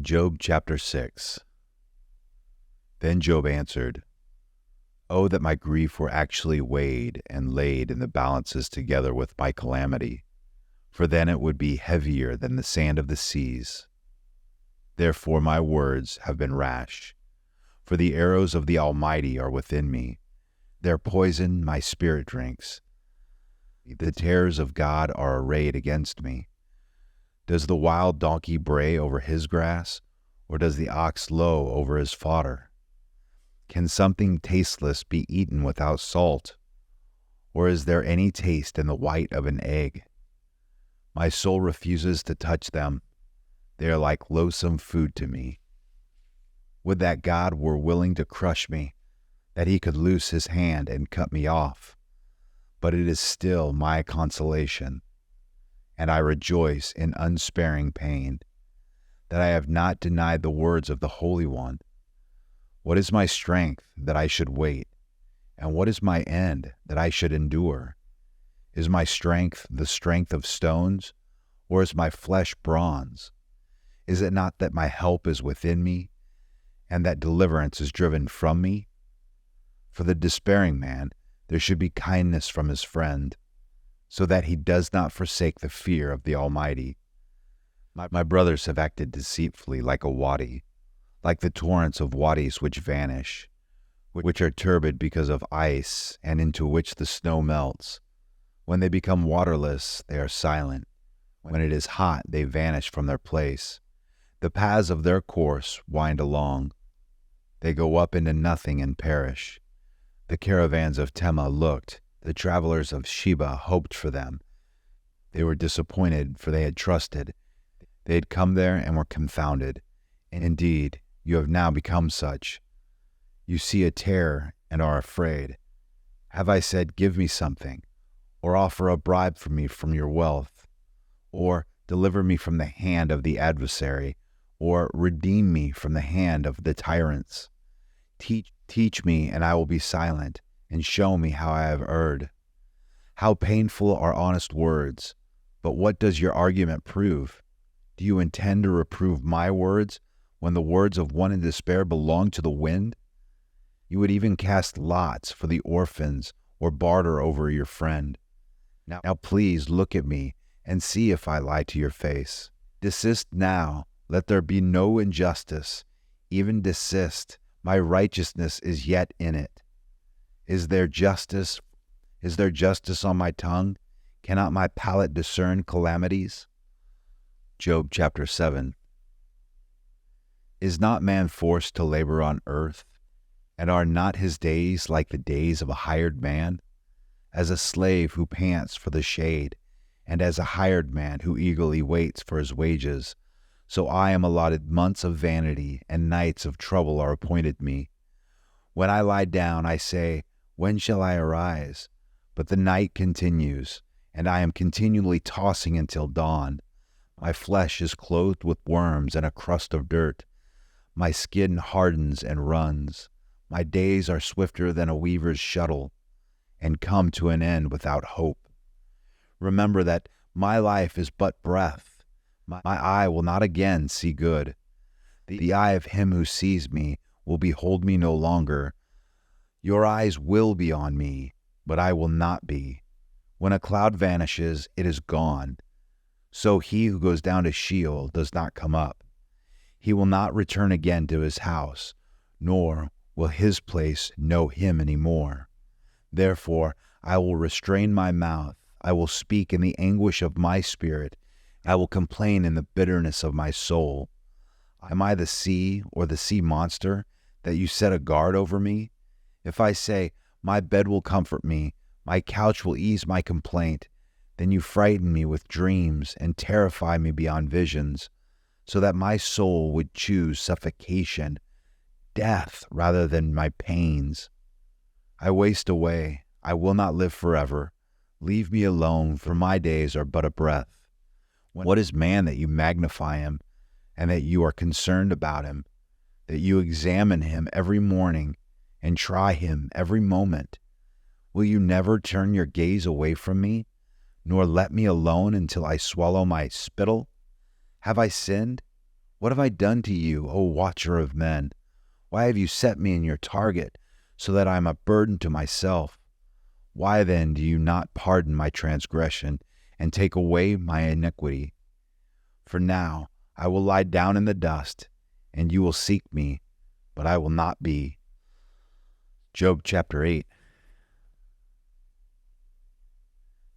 Job chapter 6. Then Job answered, "Oh, that my grief were actually weighed and laid in the balances together with my calamity, for then it would be heavier than the sand of the seas. Therefore my words have been rash, for the arrows of the Almighty are within me. Their poison my spirit drinks. The terrors of God are arrayed against me. Does the wild donkey bray over his grass, or does the ox low over his fodder? Can something tasteless be eaten without salt, or is there any taste in the white of an egg? My soul refuses to touch them. They are like loathsome food to me. Would that God were willing to crush me, that he could loose his hand and cut me off. But it is still my consolation, and I rejoice in unsparing pain, that I have not denied the words of the Holy One. What is my strength that I should wait? And what is my end that I should endure? Is my strength the strength of stones, or is my flesh bronze? Is it not that my help is within me, and that deliverance is driven from me? For the despairing man there should be kindness from his friend, so that he does not forsake the fear of the Almighty. My brothers have acted deceitfully like a wadi, like the torrents of wadis which vanish, which are turbid because of ice, and into which the snow melts. When they become waterless, they are silent. When it is hot, they vanish from their place. The paths of their course wind along. They go up into nothing and perish. The caravans of Tema looked, the travelers of Sheba hoped for them. They were disappointed, for they had trusted. They had come there and were confounded. And indeed, you have now become such. You see a terror and are afraid. Have I said, give me something, or offer a bribe for me from your wealth, or deliver me from the hand of the adversary, or redeem me from the hand of the tyrants? Teach me, and I will be silent, and show me how I have erred. How painful are honest words, but what does your argument prove? Do you intend to reprove my words, when the words of one in despair belong to the wind? You would even cast lots for the orphans, or barter over your friend. Now please look at me, and see if I lie to your face. Desist now, let there be no injustice. Even desist, my righteousness is yet in it. Is there justice on my tongue? Cannot my palate discern calamities? Job chapter 7. Is not man forced to labor on earth? And are not his days like the days of a hired man? As a slave who pants for the shade, and as a hired man who eagerly waits for his wages, so I am allotted months of vanity, and nights of trouble are appointed me. When I lie down, I say, when shall I arise? But the night continues, and I am continually tossing until dawn. My flesh is clothed with worms and a crust of dirt. My skin hardens and runs. My days are swifter than a weaver's shuttle, and come to an end without hope. Remember that my life is but breath. My eye will not again see good. The eye of him who sees me will behold me no longer. Your eyes will be on me, but I will not be. When a cloud vanishes, it is gone. So he who goes down to Sheol does not come up. He will not return again to his house, nor will his place know him any more. Therefore I will restrain my mouth. I will speak in the anguish of my spirit. I will complain in the bitterness of my soul. Am I the sea or the sea monster that you set a guard over me? If I say, my bed will comfort me, my couch will ease my complaint, then you frighten me with dreams and terrify me beyond visions, so that my soul would choose suffocation, death rather than my pains. I waste away. I will not live forever. Leave me alone, for my days are but a breath. What is man that you magnify him, and that you are concerned about him, that you examine him every morning and try him every moment? Will you never turn your gaze away from me, nor let me alone until I swallow my spittle? Have I sinned? What have I done to you, O watcher of men? Why have you set me in your target, so that I am a burden to myself? Why then do you not pardon my transgression and take away my iniquity? For now I will lie down in the dust, and you will seek me, but I will not be. Job chapter 8.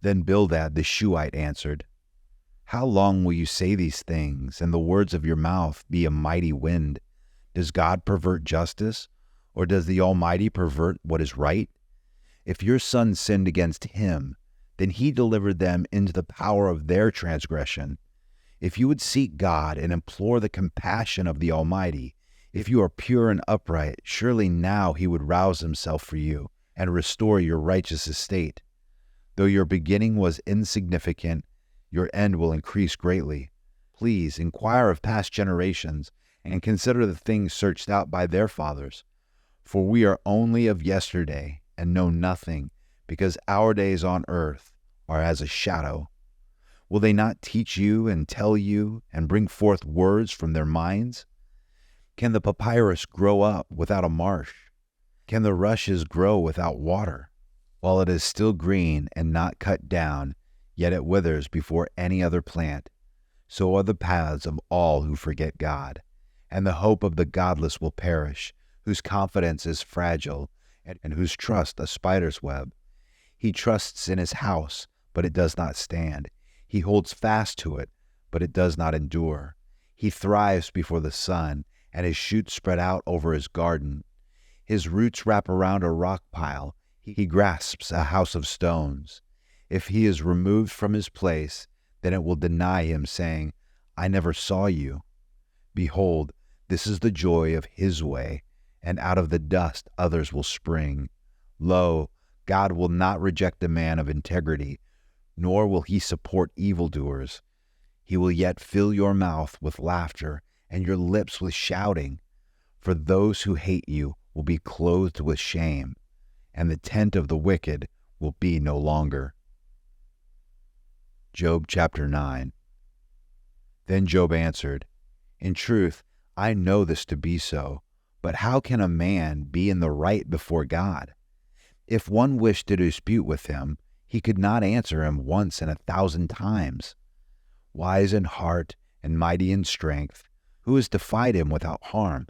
Then Bildad the Shuhite answered, How long will you say these things, and the words of your mouth be a mighty wind? Does God pervert justice, or does the Almighty pervert what is right? If your sons sinned against him, then he delivered them into the power of their transgression. If you would seek God and implore the compassion of the Almighty, if you are pure and upright, surely now he would rouse himself for you and restore your righteous estate. Though your beginning was insignificant, your end will increase greatly. Please inquire of past generations and consider the things searched out by their fathers. For we are only of yesterday and know nothing, because our days on earth are as a shadow. Will they not teach you and tell you and bring forth words from their minds? Can the papyrus grow up without a marsh? Can the rushes grow without water? While it is still green and not cut down, yet it withers before any other plant. So are the paths of all who forget God, and the hope of the godless will perish, whose confidence is fragile, and whose trust a spider's web. He trusts in his house, but it does not stand. He holds fast to it, but it does not endure. He thrives before the sun, and his shoots spread out over his garden. His roots wrap around a rock pile. He grasps a house of stones. If he is removed from his place, then it will deny him, saying, I never saw you. Behold, this is the joy of his way, and out of the dust others will spring. Lo, God will not reject a man of integrity, nor will he support evildoers. He will yet fill your mouth with laughter and your lips with shouting. For those who hate you will be clothed with shame, and the tent of the wicked will be no longer. Job chapter 9. Then Job answered, In truth, I know this to be so, but how can a man be in the right before God? If one wished to dispute with him, he could not answer him once in 1,000 times. Wise in heart and mighty in strength, who has defied him without harm?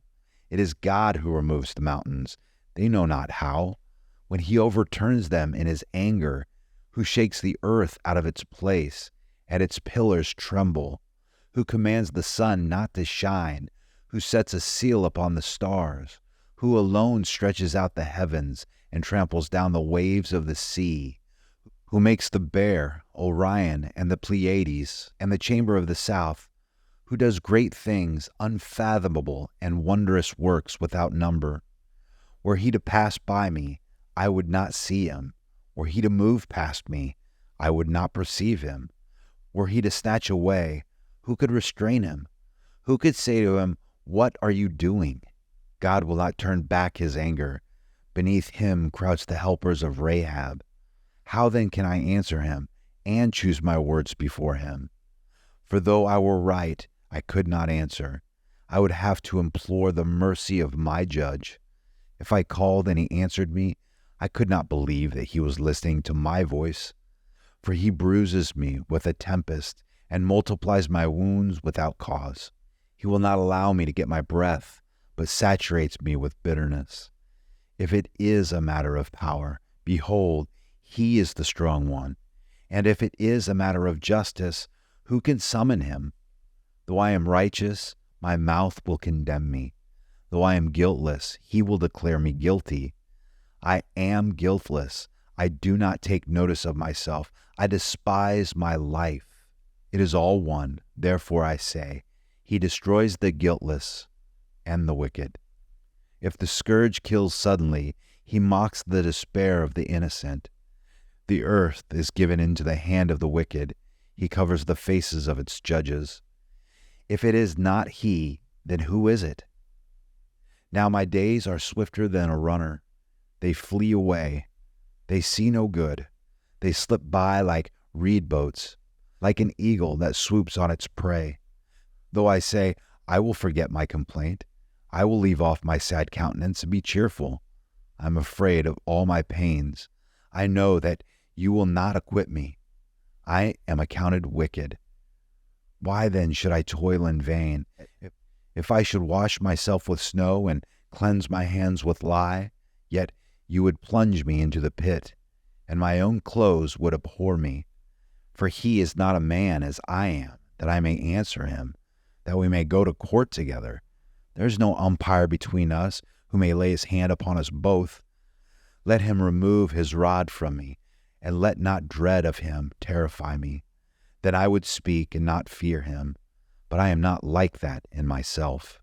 It is God who removes the mountains. They know not how. When he overturns them in his anger, who shakes the earth out of its place, and its pillars tremble, who commands the sun not to shine, who sets a seal upon the stars, who alone stretches out the heavens and tramples down the waves of the sea, who makes the Bear, Orion, and the Pleiades, and the chamber of the south, who does great things, unfathomable, and wondrous works without number. Were he to pass by me, I would not see him. Were he to move past me, I would not perceive him. Were he to snatch away, who could restrain him? Who could say to him, What are you doing? God will not turn back his anger. Beneath him crouch the helpers of Rahab. How then can I answer him and choose my words before him? For though I were right, I could not answer. I would have to implore the mercy of my judge. If I called and he answered me, I could not believe that he was listening to my voice. For he bruises me with a tempest and multiplies my wounds without cause. He will not allow me to get my breath, but saturates me with bitterness. If it is a matter of power, behold, he is the strong one. And if it is a matter of justice, who can summon him? Though I am righteous, my mouth will condemn me. Though I am guiltless, he will declare me guilty. I am guiltless. I do not take notice of myself. I despise my life. It is all one. Therefore I say, he destroys the guiltless and the wicked. If the scourge kills suddenly, he mocks the despair of the innocent. The earth is given into the hand of the wicked. He covers the faces of its judges. If it is not he, then who is it? Now my days are swifter than a runner. They flee away. They see no good. They slip by like reed boats, like an eagle that swoops on its prey. Though I say, I will forget my complaint. I will leave off my sad countenance and be cheerful. I am afraid of all my pains. I know that you will not acquit me. I am accounted wicked. Why then should I toil in vain? If I should wash myself with snow and cleanse my hands with lye, yet you would plunge me into the pit, and my own clothes would abhor me. For he is not a man as I am, that I may answer him, that we may go to court together. There is no umpire between us who may lay his hand upon us both. Let him remove his rod from me, and let not dread of him terrify me. Then I would speak and not fear him, but I am not like that in myself.